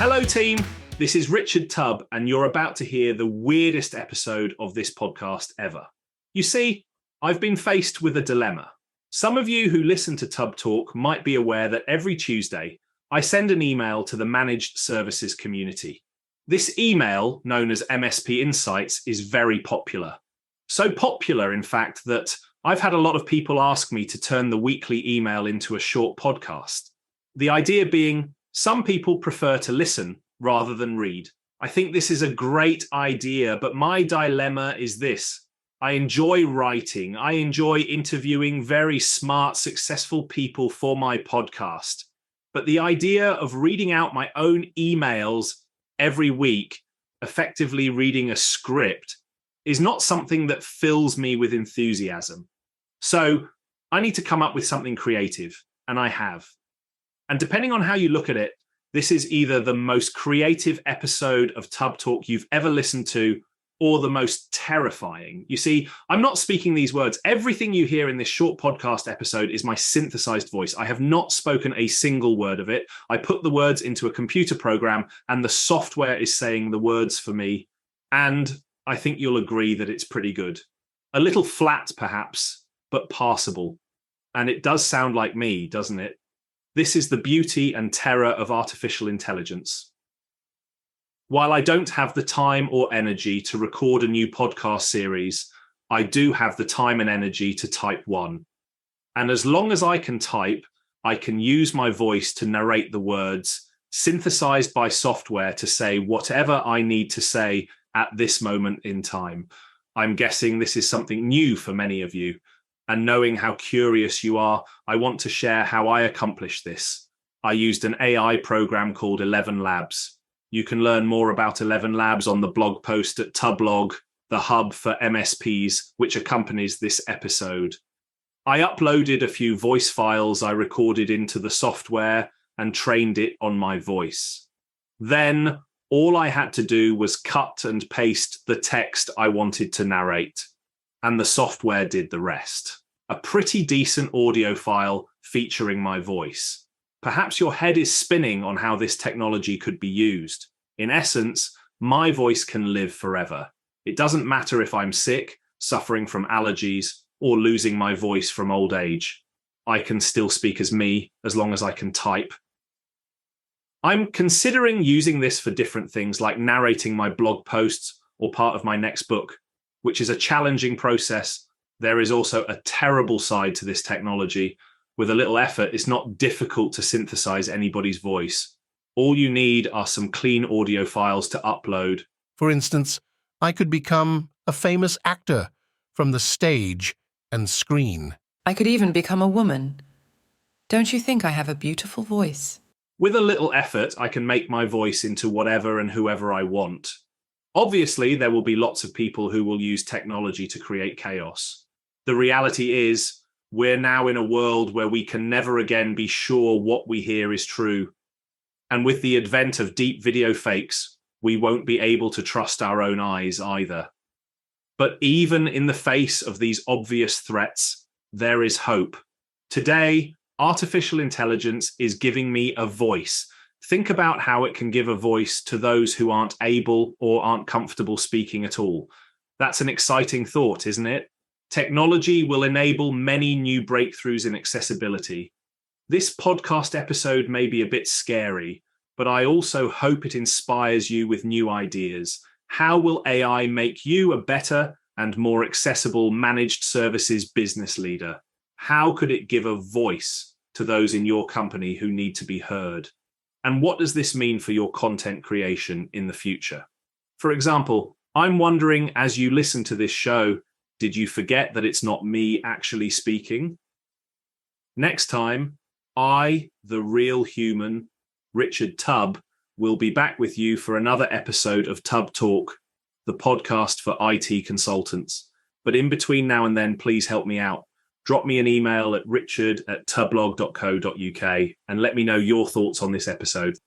Hello team, this is Richard Tubb and you're about to hear the weirdest episode of this podcast ever. You see, I've been faced with a dilemma. Some of you who listen to TubbTalk might be aware that every Tuesday I send an email to the managed services community. This email, known as MSP Insights, is very popular. So popular, in fact, that I've had a lot of people ask me to turn the weekly email into a short podcast. The idea being, some people prefer to listen rather than read. I think this is a great idea, but my dilemma is this. I enjoy writing. I enjoy interviewing very smart, successful people for my podcast. But the idea of reading out my own emails every week, effectively reading a script, is not something that fills me with enthusiasm. So I need to come up with something creative, and I have. And depending on how you look at it, this is either the most creative episode of TubbTalk you've ever listened to, or the most terrifying. You see, I'm not speaking these words. Everything you hear in this short podcast episode is my synthesized voice. I have not spoken a single word of it. I put the words into a computer program, and the software is saying the words for me. And I think you'll agree that it's pretty good. A little flat, perhaps, but passable. And it does sound like me, doesn't it? This is the beauty and terror of artificial intelligence. While I don't have the time or energy to record a new podcast series, I do have the time and energy to type one. And as long as I can type, I can use my voice to narrate the words, synthesized by software to say whatever I need to say at this moment in time. I'm guessing this is something new for many of you. And knowing how curious you are, I want to share how I accomplished this. I used an AI program called 11 Labs. You can learn more about 11 Labs on the blog post at Tubblog, the hub for MSPs, which accompanies this episode. I uploaded a few voice files I recorded into the software and trained it on my voice. Then all I had to do was cut and paste the text I wanted to narrate, and the software did the rest. A pretty decent audio file featuring my voice. Perhaps your head is spinning on how this technology could be used. In essence, my voice can live forever. It doesn't matter if I'm sick, suffering from allergies, or losing my voice from old age. I can still speak as me as long as I can type. I'm considering using this for different things like narrating my blog posts or part of my next book, which is a challenging process. There is also a terrible side to this technology. With a little effort, it's not difficult to synthesize anybody's voice. All you need are some clean audio files to upload. For instance, I could become a famous actor from the stage and screen. I could even become a woman. Don't you think I have a beautiful voice? With a little effort, I can make my voice into whatever and whoever I want. Obviously, there will be lots of people who will use technology to create chaos. The reality is, we're now in a world where we can never again be sure what we hear is true. And with the advent of deep video fakes, we won't be able to trust our own eyes either. But even in the face of these obvious threats, there is hope. Today, artificial intelligence is giving me a voice. Think about how it can give a voice to those who aren't able or aren't comfortable speaking at all. That's an exciting thought, isn't it? Technology will enable many new breakthroughs in accessibility. This podcast episode may be a bit scary, but I also hope it inspires you with new ideas. How will AI make you a better and more accessible managed services business leader? How could it give a voice to those in your company who need to be heard? And what does this mean for your content creation in the future? For example, I'm wondering, as you listen to this show, did you forget that it's not me actually speaking? Next time, I, the real human, Richard Tubb, will be back with you for another episode of TubbTalk, the podcast for IT consultants. But in between now and then, please help me out. Drop me an email at richard@tubblog.co.uk and let me know your thoughts on this episode.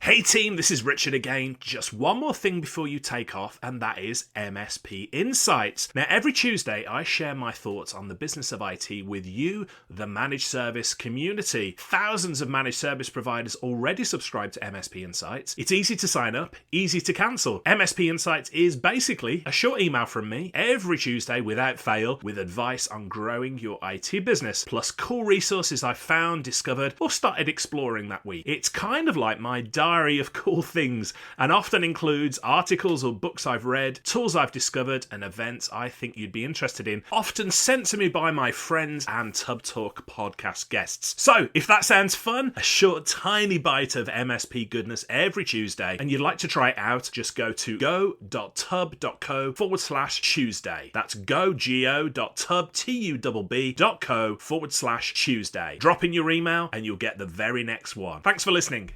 Hey Hey team, this is Richard again. Just one more thing before you take off, and that is MSP Insights. Now, every Tuesday, I share my thoughts on the business of IT with you, the managed service community. Thousands of managed service providers already subscribe to MSP Insights. It's easy to sign up, easy to cancel. MSP Insights is basically a short email from me every Tuesday without fail with advice on growing your IT business, plus cool resources I've found, discovered, or started exploring that week. It's kind of like my diary of cool things and often includes articles or books I've read, tools I've discovered, and events I think you'd be interested in, often sent to me by my friends and TubbTalk podcast guests. So, if that sounds fun, a short tiny bite of MSP goodness every Tuesday, and you'd like to try it out, just go to go.tubb.co/Tuesday. That's go.tubb.co/Tuesday. Drop in your email and you'll get the very next one. Thanks for listening.